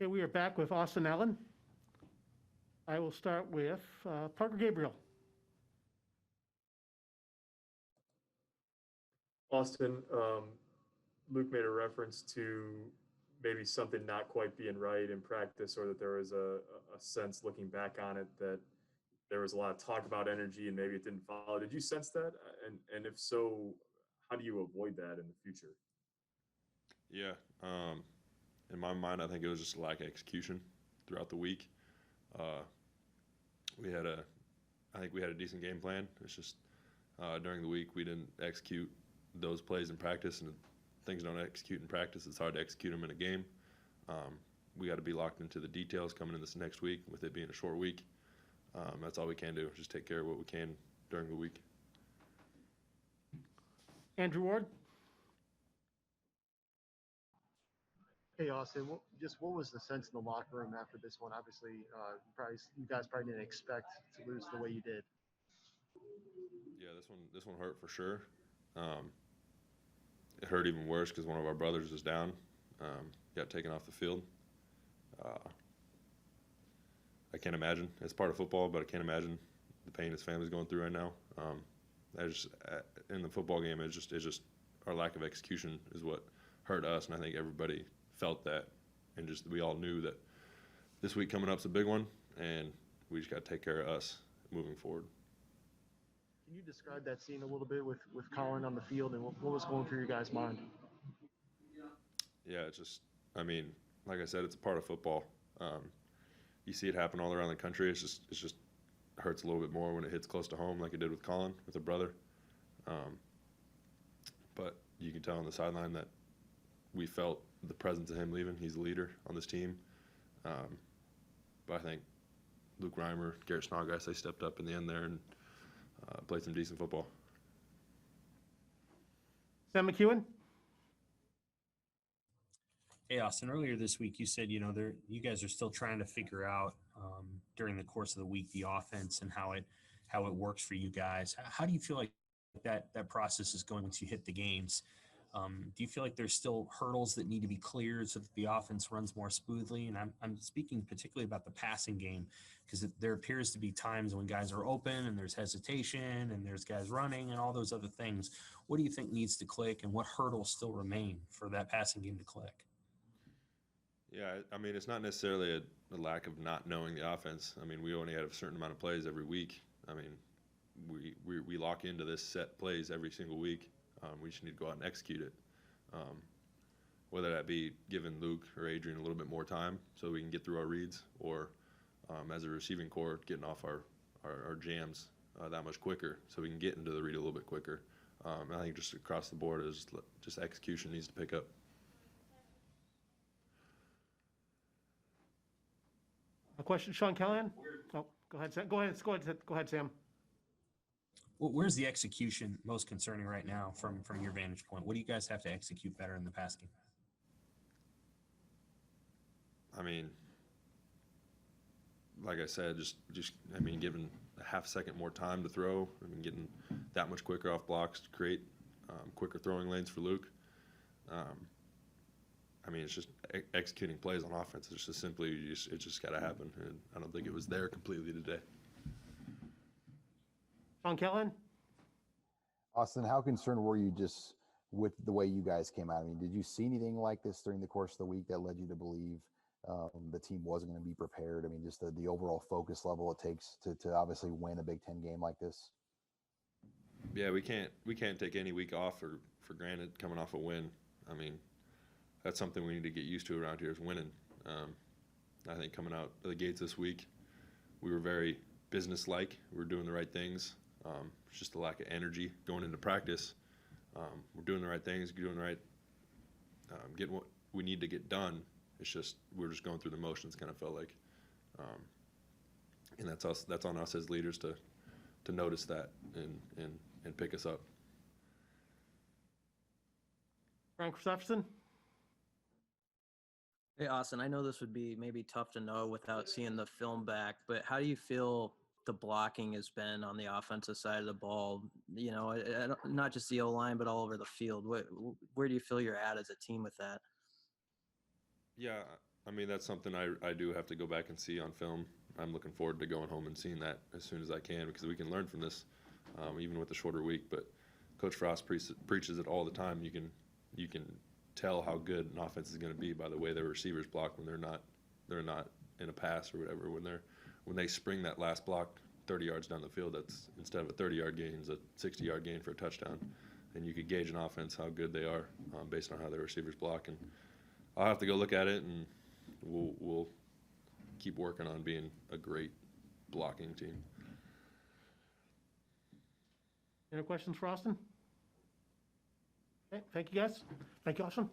Okay, we are back with Austin Allen. I will start with Parker Gabriel. Austin, Luke made a reference to maybe something not quite being right in practice, or that there was a sense looking back on it that there was a lot of talk about energy and maybe it didn't follow. Did you sense that? And if so, how do you avoid that in the future? Yeah. In my mind, I think it was just a lack of execution throughout the week. Uh, I think we had a decent game plan. It's just during the week we didn't execute those plays in practice, and if things don't execute in practice, it's hard to execute them in a game. We got to be locked into the details coming in this next week, with it being a short week. That's all we can do, just take care of what we can during the week. Andrew Ward. Hey, Austin, what was the sense in the locker room after this one? Obviously, you guys probably didn't expect to lose the way you did. Yeah, this one hurt for sure. It hurt even worse because one of our brothers is down, got taken off the field. I can't imagine. It's part of football, but I can't imagine the pain his family's going through right now. In the football game, it's just our lack of execution is what hurt us, and I think everybody felt that, and just we all knew that this week coming up is a big one, and we just got to take care of us moving forward. Can you describe that scene a little bit with Colin on the field, and what was going through your guys' mind? Yeah, it's just, I mean, like I said, it's a part of football. You see it happen all around the country. It just hurts a little bit more when it hits close to home, like it did with Colin, with a brother. But you can tell on the sideline that we felt the presence of him leaving. He's the leader on this team. But I think Luke Reimer, Garrett Snodgrass, they stepped up in the end there and played some decent football. Sam McEwen. Hey, Austin, earlier this week you said, you guys are still trying to figure out during the course of the week the offense and how it works for you guys. How do you feel like that process is going once you hit the games? Do you feel like there's still hurdles that need to be cleared so that the offense runs more smoothly? And I'm speaking particularly about the passing game, because there appears to be times when guys are open and there's hesitation and there's guys running and all those other things. What do you think needs to click, and what hurdles still remain for that passing game to click? Yeah, I mean, it's not necessarily a lack of not knowing the offense. I mean, we only have a certain amount of plays every week. I mean, we lock into this set plays every single week. We just need to go out and execute it. Whether that be giving Luke or Adrian a little bit more time so we can get through our reads, or as a receiving core, getting off our jams that much quicker so we can get into the read a little bit quicker. I think just across the board is just execution needs to pick up. A question, Sean Callahan? Oh, go ahead, Sam. Go ahead, Sam. Well, where's the execution most concerning right now from your vantage point? What do you guys have to execute better in the pass game? I mean, like I said, I mean, giving a half second more time to throw. I mean, getting that much quicker off blocks to create quicker throwing lanes for Luke. I mean, it's just executing plays on offense. It's just simply, it just got to happen. And I don't think it was there completely today. Sean Callahan? Austin, how concerned were you just with the way you guys came out? I mean, did you see anything like this during the course of the week that led you to believe the team wasn't going to be prepared? I mean, just the overall focus level it takes to obviously win a Big Ten game like this? Yeah, we can't take any week off for granted coming off a win. I mean, that's something we need to get used to around here is winning. I think coming out of the gates this week, we were very businesslike. We were doing the right things. It's just a lack of energy going into practice. We're doing the right things, doing the right, getting what we need to get done. It's just we're just going through the motions. Kind of felt like, and that's us. That's on us as leaders to notice that and pick us up. Brian Christopherson? Hey, Austin, I know this would be maybe tough to know without seeing the film back, but how do you feel the blocking has been on the offensive side of the ball? Not just the O-line, but all over the field. Where do you feel you're at as a team with that? Yeah, I mean, that's something I do have to go back and see on film. I'm looking forward to going home and seeing that as soon as I can, because we can learn from this, even with the shorter week. But Coach Frost preaches it all the time. You can tell how good an offense is going to be by the way their receivers block when they're not in a pass or whatever. When they spring that last block 30 yards down the field, that's instead of a 30-yard gain, is a 60-yard gain for a touchdown. And you could gauge an offense how good they are based on how their receivers block. And I'll have to go look at it, and we'll keep working on being a great blocking team. Any questions for Austin? Okay, thank you, guys. Thank you, Austin.